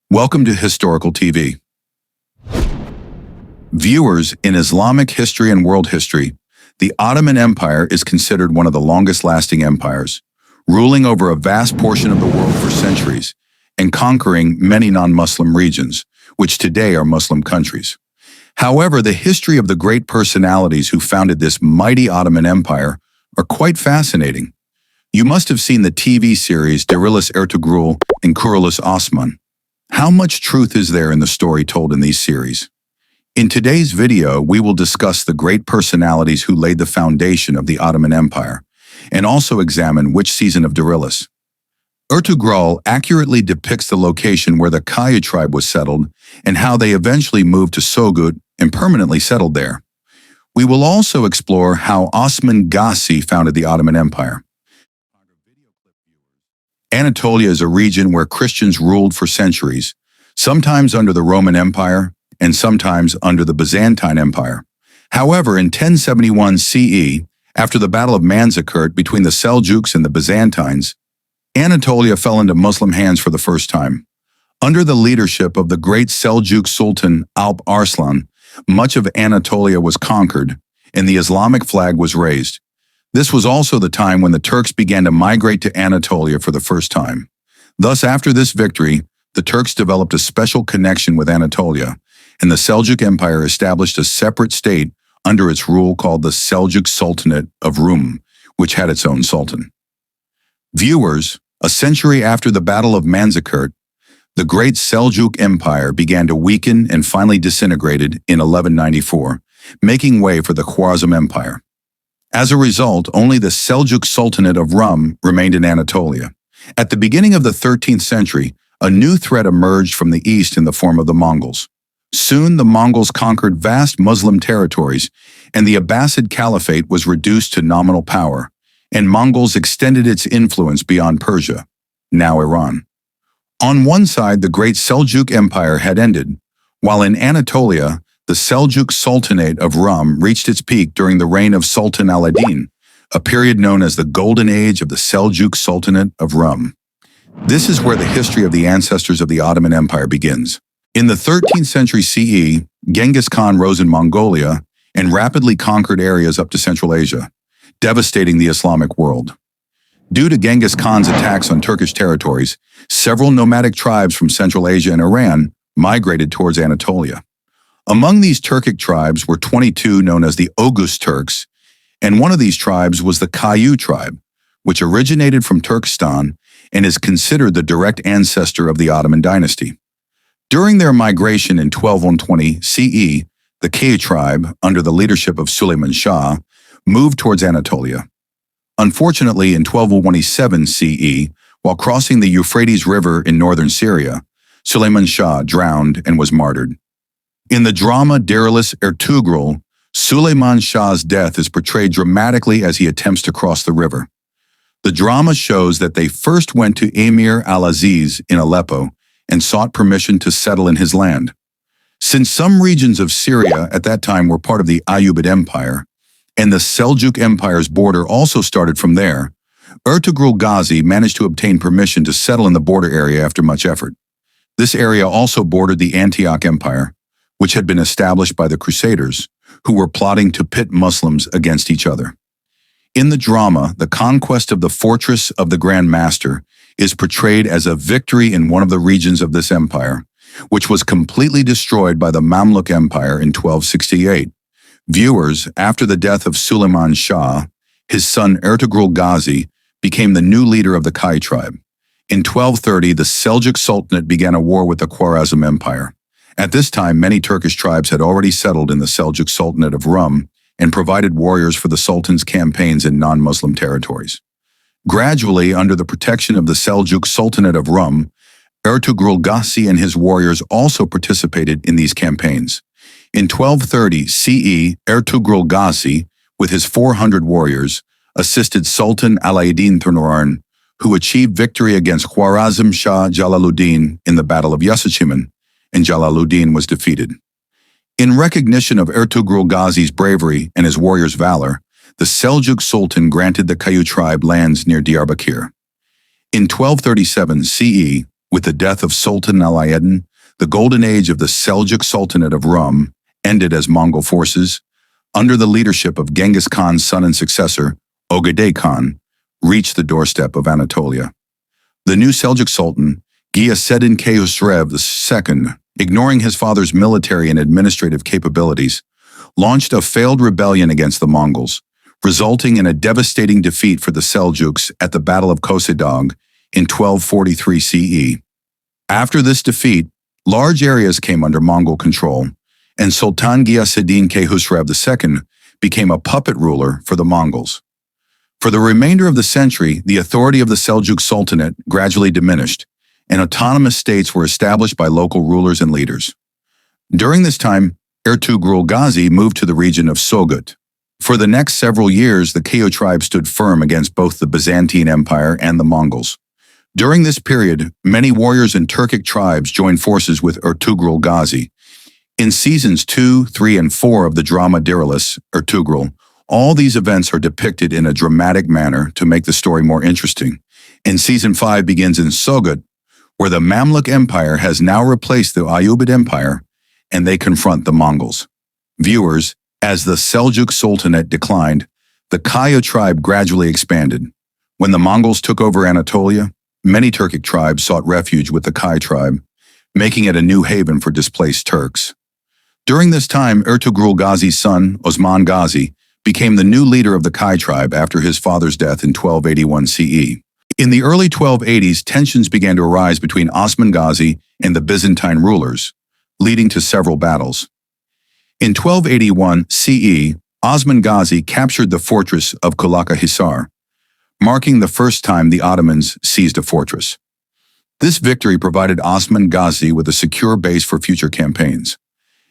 Welcome to Historical TV. Viewers, in Islamic history and world history, the Ottoman Empire is considered one of the longest-lasting empires, ruling over a vast portion of the world for centuries and conquering many non-Muslim regions, which today are Muslim countries. However, the history of the great personalities who founded this mighty Ottoman Empire are quite fascinating. You must have seen the TV series Ertugrul Ghazi Osman. How much truth is there in the story told in these series? In today's video, we will discuss the great personalities who laid the foundation of the Ottoman Empire, and also examine which season of Darilis. Ertugrul accurately depicts the location where the Kayu tribe was settled and how they eventually moved to Sogut and permanently settled there. We will also explore how Osman Ghazi founded the Ottoman Empire. Anatolia is a region where Christians ruled for centuries, sometimes under the Roman Empire and sometimes under the Byzantine Empire. However, in 1071 CE, after the Battle of Manzikert between the Seljuks and the Byzantines, Anatolia fell into Muslim hands for the first time. Under the leadership of the great Seljuk Sultan Alp Arslan, much of Anatolia was conquered, and the Islamic flag was raised. This was also the time when the Turks began to migrate to Anatolia for the first time. Thus, after this victory, the Turks developed a special connection with Anatolia, and the Seljuk Empire established a separate state under its rule called the Seljuk Sultanate of Rum, which had its own sultan. Viewers, a century after the Battle of Manzikert, the great Seljuk Empire began to weaken and finally disintegrated in 1194, making way for the Khwarezm Empire. As a result, only the Seljuk Sultanate of Rum remained in Anatolia. At the beginning of the 13th century, a new threat emerged from the east in the form of the Mongols. Soon, the Mongols conquered vast Muslim territories, and the Abbasid Caliphate was reduced to nominal power, and Mongols extended its influence beyond Persia, now Iran. On one side, the great Seljuk Empire had ended, while in Anatolia, the Seljuk Sultanate of Rum reached its peak during the reign of Sultan al-Adin, a period known as the Golden Age of the Seljuk Sultanate of Rum. This is where the history of the ancestors of the Ottoman Empire begins. In the 13th century CE, Genghis Khan rose in Mongolia and rapidly conquered areas up to Central Asia, devastating the Islamic world. Due to Genghis Khan's attacks on Turkish territories, several nomadic tribes from Central Asia and Iran migrated towards Anatolia. Among these Turkic tribes were 22 known as the Oghuz Turks, and one of these tribes was the Kayu tribe, which originated from Turkestan and is considered the direct ancestor of the Ottoman dynasty. During their migration in 1220 CE, the Kayu tribe, under the leadership of Suleiman Shah, moved towards Anatolia. Unfortunately, in 1227 CE, while crossing the Euphrates River in northern Syria, Suleiman Shah drowned and was martyred. In the drama Darilis Ertugrul, Suleiman Shah's death is portrayed dramatically as he attempts to cross the river. The drama shows that they first went to Emir al-Aziz in Aleppo and sought permission to settle in his land. Since some regions of Syria at that time were part of the Ayyubid Empire, and the Seljuk Empire's border also started from there, Ertugrul Ghazi managed to obtain permission to settle in the border area after much effort. This area also bordered the Antioch Empire, which had been established by the Crusaders, who were plotting to pit Muslims against each other. In the drama, the conquest of the fortress of the Grand Master is portrayed as a victory in one of the regions of this empire, which was completely destroyed by the Mamluk Empire in 1268. Viewers, after the death of Suleiman Shah, his son Ertugrul Ghazi became the new leader of the Kayu tribe. In 1230, the Seljuk Sultanate began a war with the Khwarezm Empire. At this time, many Turkish tribes had already settled in the Seljuk Sultanate of Rum and provided warriors for the Sultan's campaigns in non-Muslim territories. Gradually, under the protection of the Seljuk Sultanate of Rum, Ertugrul Ghazi and his warriors also participated in these campaigns. In 1230 CE, Ertugrul Ghazi, with his 400 warriors, assisted Sultan al-Adin Turnurarn, who achieved victory against Khwarezm Shah Jalaluddin in the Battle of Yasachiman, and Jalaluddin was defeated. In recognition of Ertugrul Ghazi's bravery and his warriors' valor, the Seljuk Sultan granted the Kayu tribe lands near Diyarbakir. In 1237 CE, With the death of Sultan Alaeddin, the golden age of the Seljuk Sultanate of Rum ended as Mongol forces, under the leadership of Genghis Khan's son and successor, Ogedei Khan, reached the doorstep of Anatolia. The new Seljuk Sultan, Ghiyaseddin Khusrev II, ignoring his father's military and administrative capabilities, launched a failed rebellion against the Mongols, resulting in a devastating defeat for the Seljuks at the Battle of Kosedag in 1243 CE. After this defeat, large areas came under Mongol control, and Sultan Ghiyaseddin Khusrev II became a puppet ruler for the Mongols. For the remainder of the century, the authority of the Seljuk Sultanate gradually diminished, and autonomous states were established by local rulers and leaders. During this time, Ertugrul Ghazi moved to the region of Sogut. For the next several years, the Kayo tribe stood firm against both the Byzantine Empire and the Mongols. During this period, many warriors and Turkic tribes joined forces with Ertugrul Ghazi. In seasons 2, 3, and 4 of the drama Dirilis, Ertugrul, all these events are depicted in a dramatic manner to make the story more interesting. And season 5 begins in Sogut, where the Mamluk Empire has now replaced the Ayyubid Empire, and they confront the Mongols. Viewers, as the Seljuk Sultanate declined, the Kayo tribe gradually expanded. When the Mongols took over Anatolia, many Turkic tribes sought refuge with the Kai tribe, making it a new haven for displaced Turks. During this time, Ertugrul Ghazi's son, Osman Ghazi, became the new leader of the Kai tribe after his father's death in 1281 CE. In the early 1280s, tensions began to arise between Osman Ghazi and the Byzantine rulers, leading to several battles. In 1281 CE, Osman Ghazi captured the fortress of Kulaka Hisar, marking the first time the Ottomans seized a fortress. This victory provided Osman Ghazi with a secure base for future campaigns.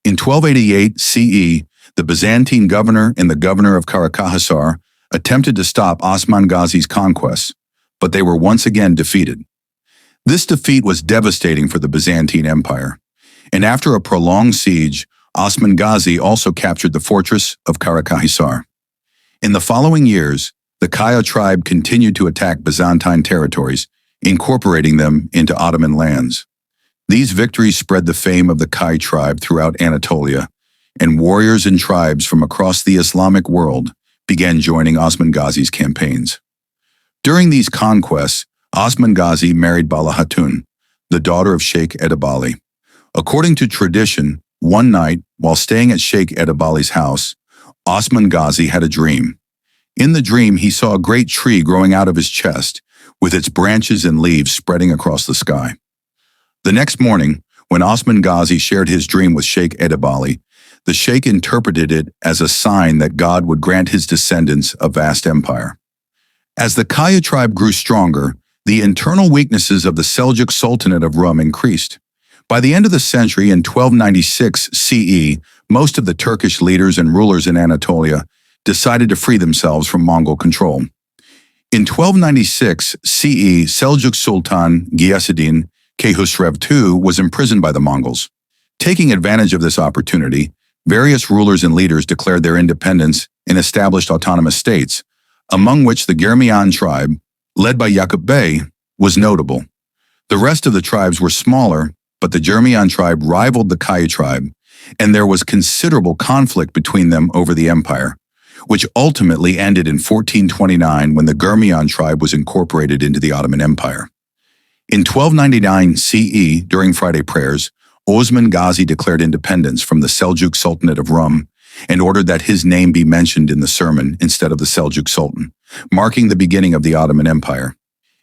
In 1288 CE, the Byzantine governor and the governor of Karakahasar attempted to stop Osman Ghazi's conquests, but they were once again defeated. This defeat was devastating for the Byzantine Empire, and after a prolonged siege, Osman Ghazi also captured the fortress of Karakahasar. In the following years, the Kayo tribe continued to attack Byzantine territories, incorporating them into Ottoman lands. These victories spread the fame of the Kai tribe throughout Anatolia, and warriors and tribes from across the Islamic world began joining Osman Ghazi's campaigns. During these conquests, Osman Ghazi married Bala Hatun, the daughter of Sheikh Edebali. According to tradition, one night, while staying at Sheikh Edebali's house, Osman Ghazi had a dream. In the dream, he saw a great tree growing out of his chest, with its branches and leaves spreading across the sky. The next morning, when Osman Ghazi shared his dream with Sheikh Edebali, the sheikh interpreted it as a sign that God would grant his descendants a vast empire. As the Kayo tribe grew stronger, the internal weaknesses of the Seljuk Sultanate of Rum increased. By the end of the century in 1296 CE, most of the Turkish leaders and rulers in Anatolia decided to free themselves from Mongol control. In 1296 CE, Seljuk Sultan Ghiyaseddin Khusrev II was imprisoned by the Mongols. Taking advantage of this opportunity, various rulers and leaders declared their independence and established autonomous states, among which the Germian tribe, led by Yaqub Bey, was notable. The rest of the tribes were smaller, but the Germian tribe rivaled the Kayo tribe, and there was considerable conflict between them over the empire, which ultimately ended in 1429 when the Germian tribe was incorporated into the Ottoman Empire. In 1299 CE, during Friday prayers, Osman Ghazi declared independence from the Seljuk Sultanate of Rum and ordered that his name be mentioned in the sermon instead of the Seljuk Sultan, marking the beginning of the Ottoman Empire.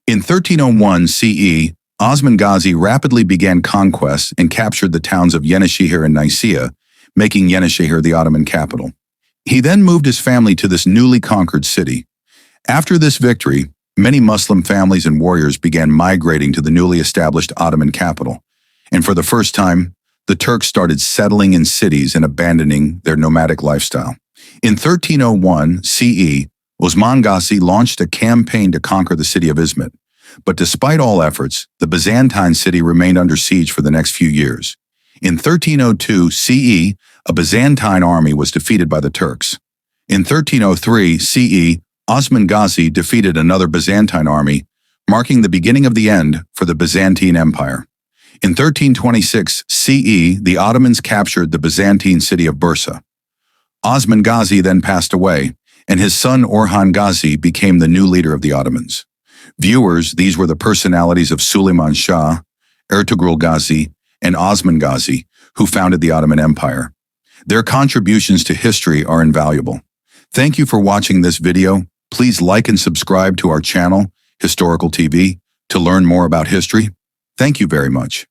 In 1301 CE, Osman Ghazi rapidly began conquests and captured the towns of Yenişehir and Nicaea, making Yenişehir the Ottoman capital. He then moved his family to this newly conquered city. After this victory, many Muslim families and warriors began migrating to the newly established Ottoman capital, and for the first time, the Turks started settling in cities and abandoning their nomadic lifestyle. In 1301 CE, Osman Ghazi launched a campaign to conquer the city of Izmit, but despite all efforts, the Byzantine city remained under siege for the next few years. In 1302 CE, a Byzantine army was defeated by the Turks. In 1303 CE, Osman Ghazi defeated another Byzantine army, marking the beginning of the end for the Byzantine Empire. In 1326 CE, the Ottomans captured the Byzantine city of Bursa. Osman Ghazi then passed away, and his son Orhan Ghazi became the new leader of the Ottomans. Viewers, these were the personalities of Suleiman Shah, Ertugrul Ghazi, and Osman Ghazi, who founded the Ottoman Empire. Their contributions to history are invaluable. Thank you for watching this video. Please like and subscribe to our channel, Historical TV, to learn more about history. Thank you very much.